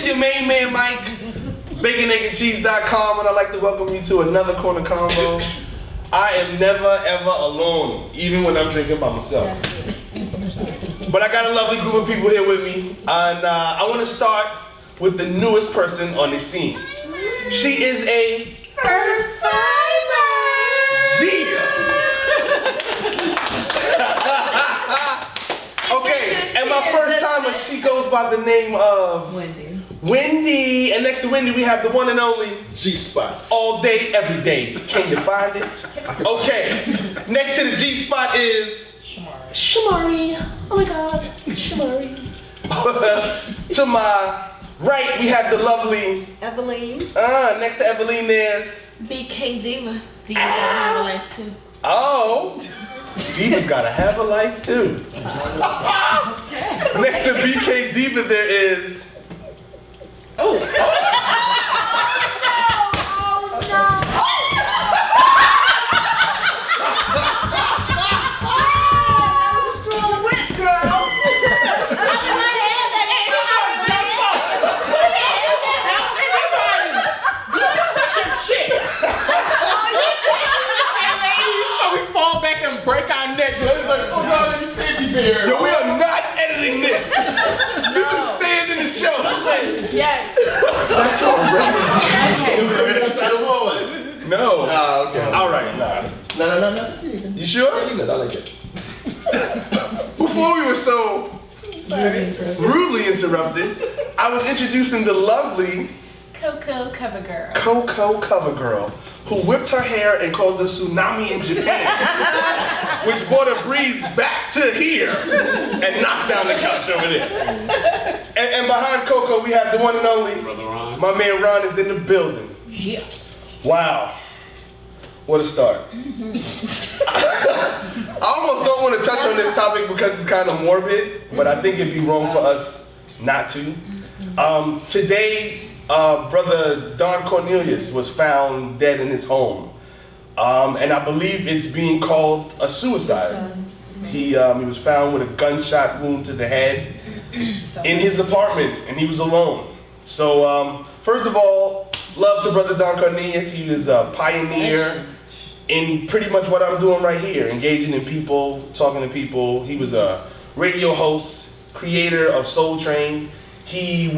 It's your main man, Mike, baconegandcheese.com, and I'd like to welcome you to another Corner Convo. I am never, ever alone, even when I'm drinking by myself. But I got a lovely group of people here with me, and I want to start with the newest person on the scene. She is a first timer! Yeah! Okay, and my first timer, she goes by the name of Wendy, and next to Wendy we have the one and only G-Spots. All day, every day. Can you find it? Okay, next to the G-Spot is Shamari. Oh my God, Shamari. To my right, we have the lovely Evelyn. Next to Evelyn there's BK Diva. Diva's gotta have a life too. Oh, Diva's gotta have a life too. Next to BK Diva there is break our neck. Like, oh God, let me save you there. Yo, we are not editing this. This is staying in the show. Yes. That's what I'm No. okay. All right, No. You sure? Yeah, you good. I like it. Before we were so rudely interrupted, I was introducing the lovely Coco Covergirl. Coco Covergirl, who whipped her hair and called the tsunami in Japan, which brought a breeze back to here and knocked down the couch over there. And behind Coco, we have the one and only Brother Ron. My man Ron is in the building. Yeah. Wow. What a start. I almost don't want to touch on this topic because it's kind of morbid, but I think it'd be wrong for us not to. Today, Brother Don Cornelius was found dead in his home. And I believe it's being called a suicide. He was found with a gunshot wound to the head in his apartment, and he was alone. So, first of all, love to Brother Don Cornelius. He was a pioneer in pretty much what I'm doing right here, engaging in people, talking to people. He was a radio host, creator of Soul Train. He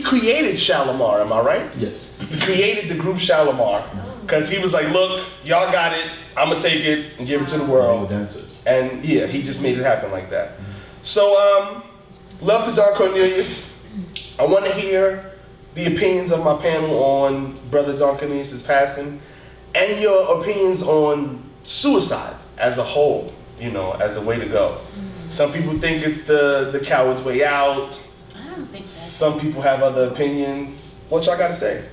created Shalimar, am I right? Yes. He created the group Shalimar because he was like, look, y'all got it, I'm gonna take it and give it to the world. Dancers. And yeah, he just made it happen like that. So, love to Don Cornelius. I wanna hear the opinions of my panel on Brother Don Cornelius' passing and your opinions on suicide as a whole, you know, as a way to go. Some people think it's the coward's way out. I don't think that's... Some people have other opinions. What y'all got to say?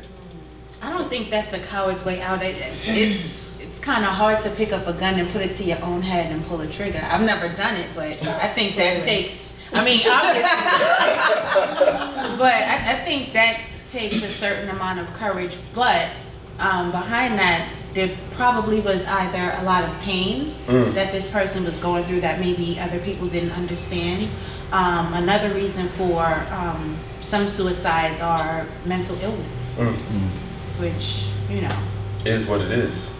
I don't think that's a coward's way out. It's kind of hard to pick up a gun and put it to your own head and pull a trigger. I've never done it, but I think that takes, I mean, obviously, but I think that takes a certain amount of courage. But behind that, there probably was either a lot of pain that this person was going through that maybe other people didn't understand. Another reason for some suicides are mental illness, which, you know. Is what it is.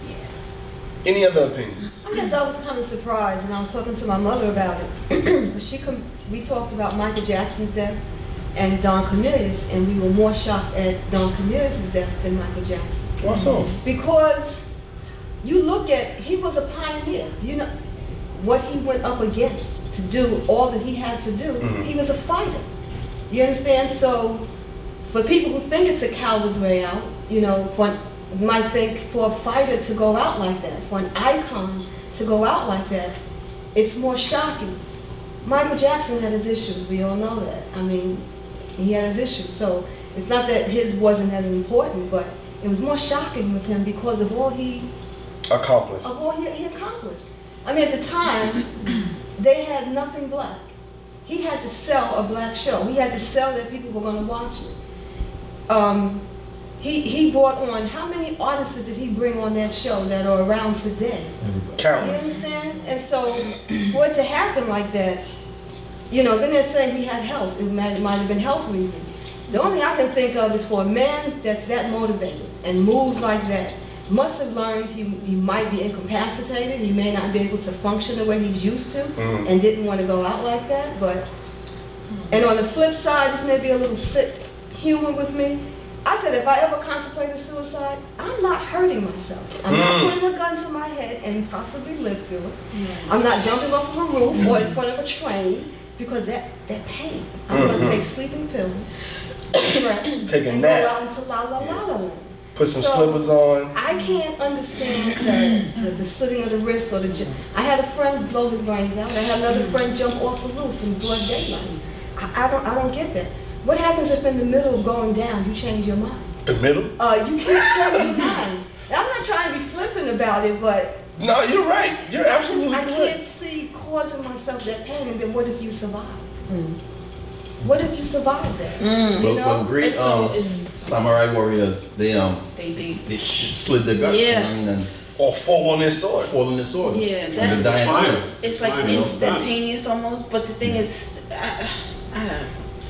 Yeah. Any other opinions? I guess I was kind of surprised, and I was talking to my mother about it. We talked about Michael Jackson's death and Don Cornelius, and we were more shocked at Don Cornelius' death than Michael Jackson. Why so? Because you look at, he was a pioneer. Do you know what he went up against to do all that he had to do? He was a fighter. You understand? So for people who think it's a coward's way out, you know, you might think for a fighter to go out like that, for an icon to go out like that, it's more shocking. Michael Jackson had his issues, we all know that. I mean, he had his issues. So it's not that his wasn't as important, but it was more shocking with him because of all he accomplished. He accomplished. I mean, at the time, they had nothing black. He had to sell a black show. He had to sell that people were going to watch it. He brought on, how many artists did he bring on that show that are around today? Countless. You understand? And so for it to happen like that, then they're saying he had health. It might have been health reasons. The only thing I can think of is for a man that's that motivated and moves like that, must have learned he might be incapacitated. He may not be able to function the way he's used to and didn't want to go out like that. And on the flip side, this may be a little sick humor with me. I said, if I ever contemplated suicide, I'm not hurting myself. I'm not putting a gun to my head and possibly live through it. I'm not jumping off of a roof or in front of a train because that pain. I'm going to take sleeping pills, rest, Take a and nap. go out into la la la la land. Put some slippers on. I can't understand the slitting of the wrist or I had a friend blow his brains out. I had another friend jump off the roof in broad daylight. I don't get that. What happens if in the middle of going down you change your mind? The middle? You can't change your mind. Now, I'm not trying to be flippant about it, but No, you're right. You're absolutely I correct. can't see causing myself that pain. And then what if you survive? What if you survive that? You know? But great It's- samurai warriors, they They slit their guts, Yeah. you know what I mean, and Or fall on their sword. fall on the sword. Yeah, And that's they're dying. Fine. it's like Fine, you know, instantaneous almost. But the thing is,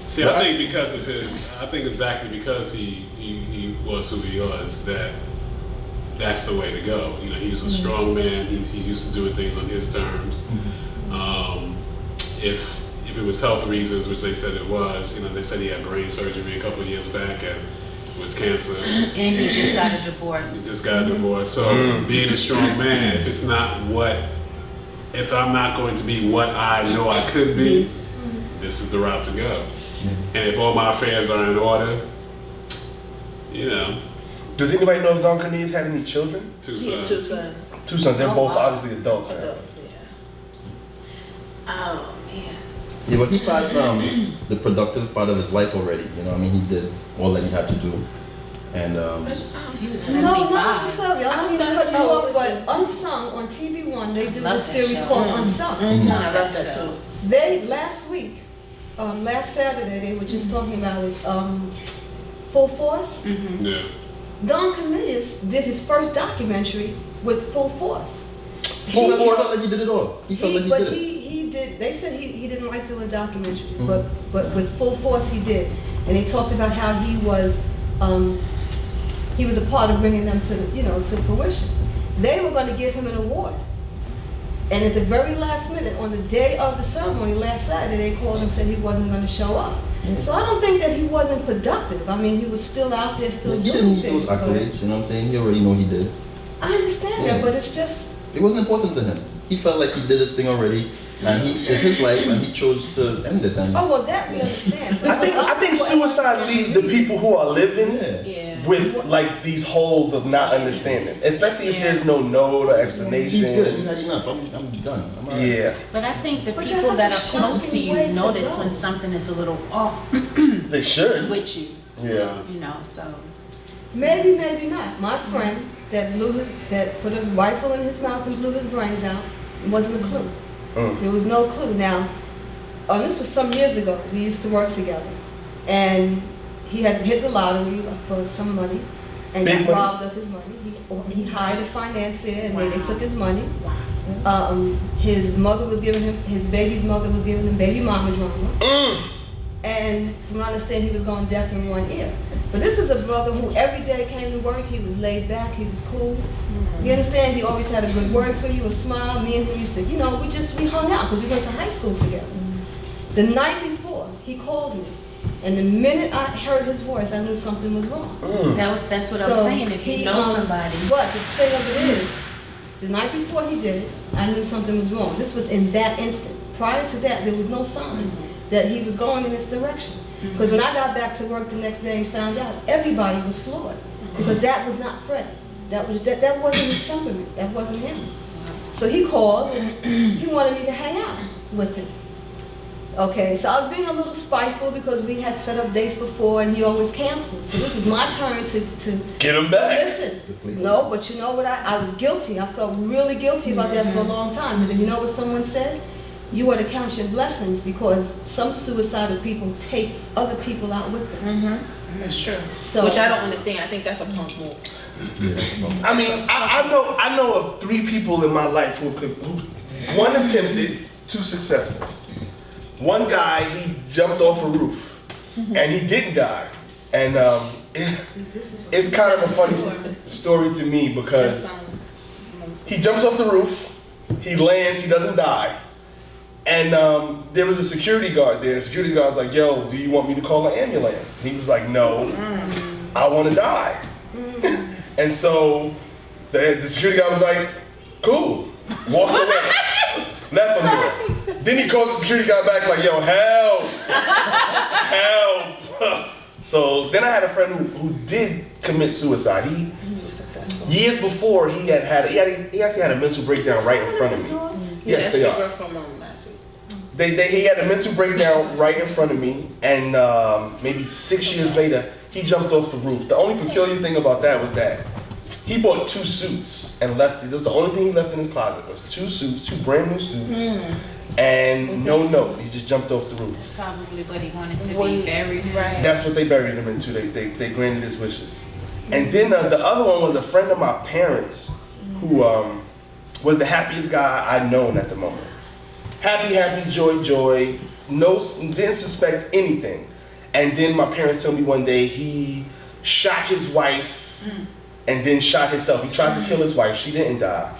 See, I think because of exactly because he was who he was, that's the way to go. You know, he was a strong man. He's used to doing things on his terms. If it was health reasons, which they said it was, they said he had brain surgery a couple of years back and it was cancer. And he just got a He divorce. just got a divorce. So being a strong man, if I'm not going to be what I know I could be, this is the route to go. And if all my affairs are in order, Does anybody know if Don Cornelius had any children? two he had sons. 2 sons. Two sons. They're Oh, both wow. obviously adults. Right? Adults, yeah. Oh man. Yeah, but he passed the productive part of his life already. You know, what I mean, he did all that he had to do, and He was No, 75. not necessarily. I don't even cut you off, but Unsung on TV1, they do Love a that series show. called Unsung. I love that too. They last week, last Saturday, they were just talking about it. Full Force. Yeah. Don Cornelius did his first documentary with Full Force. he felt like he did it all. He felt like he did it. He did. They said he didn't like doing documentaries, but with Full Force he did, and they talked about how he was a part of bringing them to fruition. They were going to give him an award, and at the very last minute, on the day of the ceremony last Saturday, they called and said he wasn't going to show up. So I don't think that he wasn't productive. I mean, he was still out there, still He doing didn't need things. those accolades. You know what I'm saying? He already know he did. I understand Yeah. that, but it's just. It wasn't important to him. He felt like he did his thing already, and it's his life, and he chose to end it. And Oh well, that we understand. But I think suicide leaves the people who are living yeah. Yeah. with like these holes of not understanding, especially if there's no note or He's explanation. good. He had enough. I'm done. I'm all right. Yeah, But I think the But people that's that such are a close to shocking way you to notice go. when something is a little off they should. with you, Yeah. so. maybe, maybe not. My friend that put a rifle in his mouth and blew his brains out, it wasn't a clue. There was no clue. Now, this was some years ago. We used to work together, and he had hit the lottery for some money, and Big got money? robbed of his money. He hired a financier, and they took his money. Wow. His mother was giving him, his baby's mother was giving him baby mama drama. And from what I understand, he was going deaf in one ear. But this is a brother who every day came to work, he was laid back, he was cool. You understand? He always had a good word for you, a smile. Me and him used to, we hung out because we went to high school together. The night before, he called me. And the minute I heard his voice, I knew something was wrong. That's what I'm So saying, if you know somebody. But the thing of it is, the night before he did it, I knew something was wrong. This was in that instant. Prior to that, there was no sign that he was going in this direction. Because when I got back to work the next day and found out, everybody was floored. Because that was not Freddie. That wasn't his temperament. That wasn't him. So he called and he wanted me to hang out with him. Okay, so I was being a little spiteful because we had set up dates before and he always canceled. So this was my turn to Get him back. listen. No, but you know what? I was guilty. I felt really guilty about that for a long time. But then you know what someone said? You ought to count your blessings because some suicidal people take other people out with them. That's true. So- Which I don't understand. I think that's a punk move. Yeah, that's the problem. I mean, I know of 3 people in my life who one attempted, 2 successful. one guy, he jumped off a roof, and he didn't die. And it's kind of a funny story to me because he jumps off the roof, he lands, he doesn't die. And there was a security guard there. The security guard was like, yo, do you want me to call an ambulance? And he was like, no, I want to die. And so the security guard was like, cool, walked away, left him there. Then he calls the security guy back like, yo, help, help. So then I had a friend who did commit suicide. He was successful. Years before, he actually had a mental breakdown right in front of me. Yes, they are. From last week. He had a mental breakdown right in front of me, and maybe 6 years later, he jumped off the roof. The only peculiar thing about that was that he bought 2 suits and left it. This was the only thing he left in his closet was 2 suits, 2 brand new suits, and no note. He just jumped off the roof. That's probably what he wanted to be buried. Right. That's what they buried him into. They granted his wishes. And then the other one was a friend of my parents who was the happiest guy I'd known at the moment. Happy, joy, didn't suspect anything. And then my parents told me one day he shot his wife and then shot himself. He tried to kill his wife, she didn't die.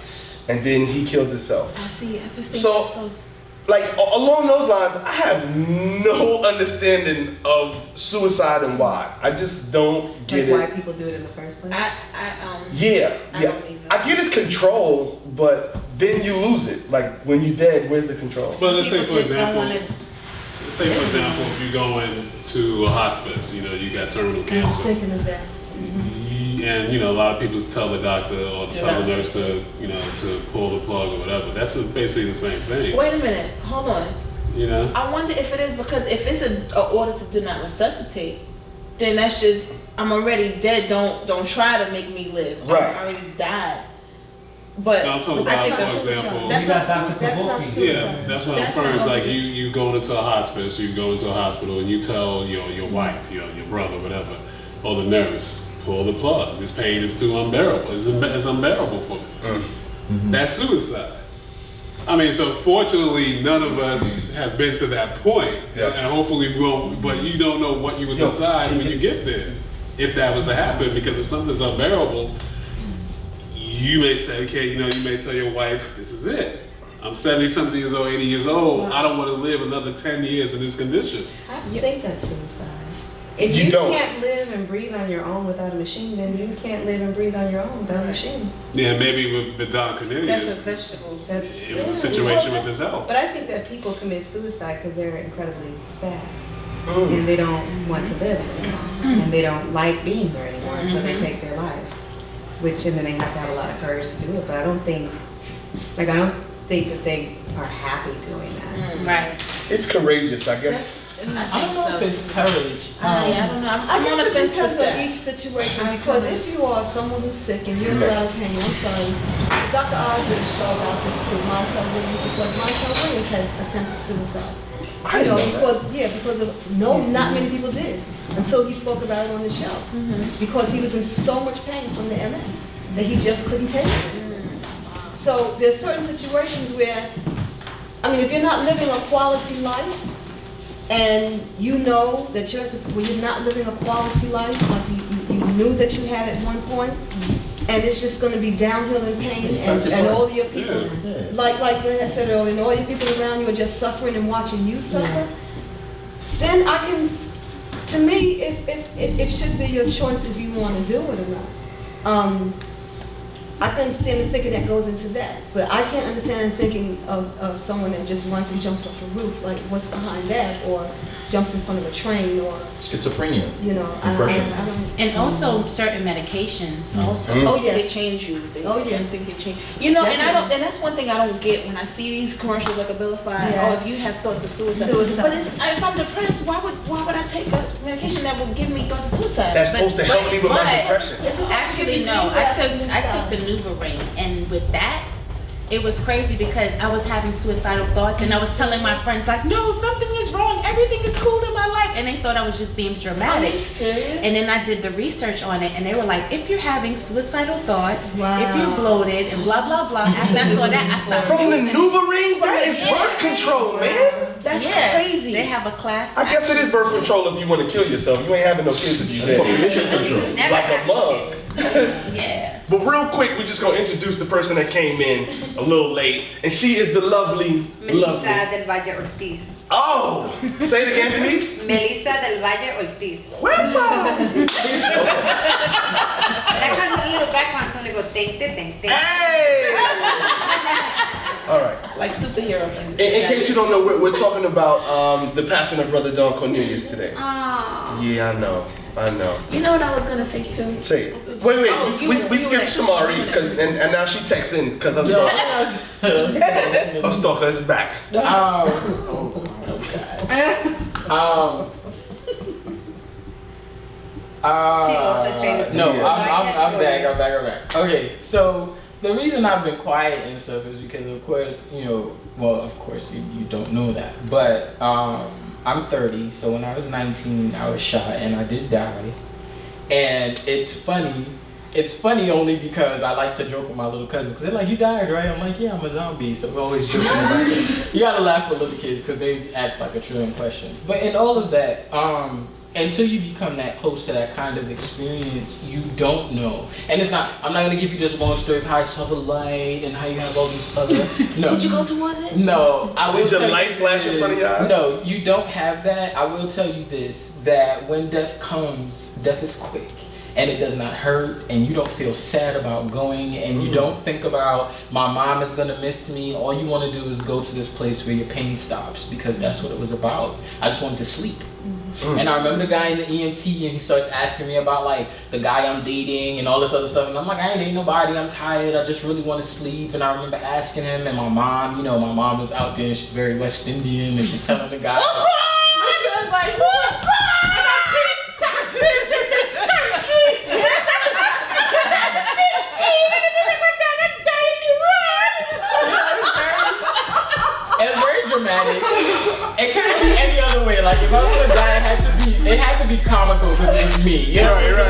And then he killed himself. I see. I just think So- that's so. Like, along those lines, I have no understanding of suicide and why. I just don't get Why it. people do it in the first place? Yeah. I don't either. I get it's control, but then you lose it. Like, when you're dead, where's the control? But let's say, People for just don't example, want to. if you go into a hospice, you know, you got terminal I was cancer. thinking of that. And you know, a lot of people tell the doctor or tell the nurse to, you know, to pull the plug or whatever. That's basically the same thing. Wait a minute. Hold on. You know. I wonder if it is because if it's an order to do not resuscitate, then that's just I'm already dead. Don't try to make me live. Right. I already died. But No, I'm talking I about, think for that's example. That's You got not Dr. suicide. That's not Kabuki. suicide. Yeah, that's what I'm That's referring. It's not like what it you go into a hospice, you go into a hospital, and you tell your wife, your brother, whatever, or the nurse, pull the plug. This pain is too unbearable. It's unbearable for me. That's suicide. I mean, so fortunately, none of us has been to that point, Yes. and hopefully we won't. But you don't know what you would Yo, decide when can- you get there, if that was to happen. Because if something's unbearable, you may say, okay, you know, you may tell your wife, this is it. I'm 70-something years old, 80 years old. I don't want to live another 10 years in this condition. I think that's suicide. If You you don't. can't live and breathe on your own without a machine, then you can't live and breathe on your own without a machine. Yeah, maybe with Don That's a Cornelius, vegetable. That's, it was a situation with his health. but I think that people commit suicide because they're incredibly sad Mm. and they don't want to live anymore and they don't like being there anymore, so they take their life. And then they have to have a lot of courage to do it. But I don't think that they are happy doing that. Right. It's courageous, I guess. I don't know if it's courage. I don't know. I I'm on the guess it fence depends with on that. each situation because if you are someone who's sick and you're in a lot of pain, I'm sorry. Dr. Oz did a show about this too, Montel Williams, because Montel Williams had attempted suicide. I didn't know Because of not many people did until he spoke about it on the show. Because he was in so much pain from the MS that he just couldn't take it. So there's certain situations where, I mean, if you're not living a quality life, and you know that when you're not living a quality life, like you knew that you had at one point, and it's just going to be downhill in pain, and all your people, like I said earlier, and all your people around you are just suffering and watching you suffer, then to me, it should be your choice if you want to do it or not. I can understand the thinking that goes into that, but I can't understand the thinking of someone that just runs and jumps off the roof, like what's behind that, or jumps in front of a train, or, Schizophrenia. you know, I Depression. don't. And also certain medications also. Oh, yeah. They change you. Oh, yeah. I think they change. You know, and that's one thing I don't get when I see these commercials like Abilify. Yes. Oh, if you have thoughts of suicide. Suicide. But if I'm depressed, why would I take a medication that will give me thoughts of suicide? That's supposed to help me with my depression. Actually, no. I took the NuvaRing, and with that, it was crazy because I was having suicidal thoughts, and I was telling my friends like, "No, something is wrong. Everything is cool in my life," and they thought I was just being Are dramatic. you serious? And then I did the research on it, and they were like, "If you're having suicidal thoughts, Wow. if you're bloated, and blah blah blah." After I saw that, I started From the using- NuvaRing, that is birth control, man. That's Yeah, crazy. they have a class. I guess it is birth control if you want to kill yourself. You ain't having no kids if you That's dead. population control. Never Like a have mug. Yeah. But real quick, we're just gonna introduce the person that came in a little late, and she is the lovely. Melissa del Valle Ortiz. Oh, say it again, please. Melissa del Valle Ortiz. Huepa! That comes with a little background tone to go think. Hey! All right. Like superhero music. In case you don't know, we're talking about the passing of Brother Don Cornelius today. Oh. Yeah, I know. You know what I was gonna say too? Say it. Wait. Oh, we you skipped were- Shamari because and now she texts in because her stalker is back. Oh God. She also trained No, with I'm back. Okay, so the reason I've been quiet and stuff is because, of course, you don't know that, but I'm 30, so when I was 19, I was shot and I did die, and it's funny only because I like to joke with my little cousins, because they're like, you died, right? I'm like, yeah, I'm a zombie, so we're always joking about it. You gotta laugh with little kids because they ask like a trillion questions. But in all of that, until you become that close to that kind of experience, you don't know. And I'm not gonna give you this long story of how I saw the light and how you have all these other, no. Did you go towards it? No. Did your light flash in front of your eyes? No, you don't have that. I will tell you this, that when death comes, death is quick. And it does not hurt, and you don't feel sad about going, and you don't think about, my mom is gonna miss me. All you wanna do is go to this place where your pain stops, because that's what it was about. I just wanted to sleep. And I remember the guy in the EMT, and he starts asking me about like the guy I'm dating and all this other stuff, and I'm like, I ain't dating nobody, I'm tired, I just really want to sleep. And I remember asking him, and my mom was out there, she's very West Indian, and she's telling the guy, she was like, oh God, I pay taxes in this country. It's very dramatic. It couldn't be any other way. Like if I was gonna die, it had to be comical because it's me. You know? Right.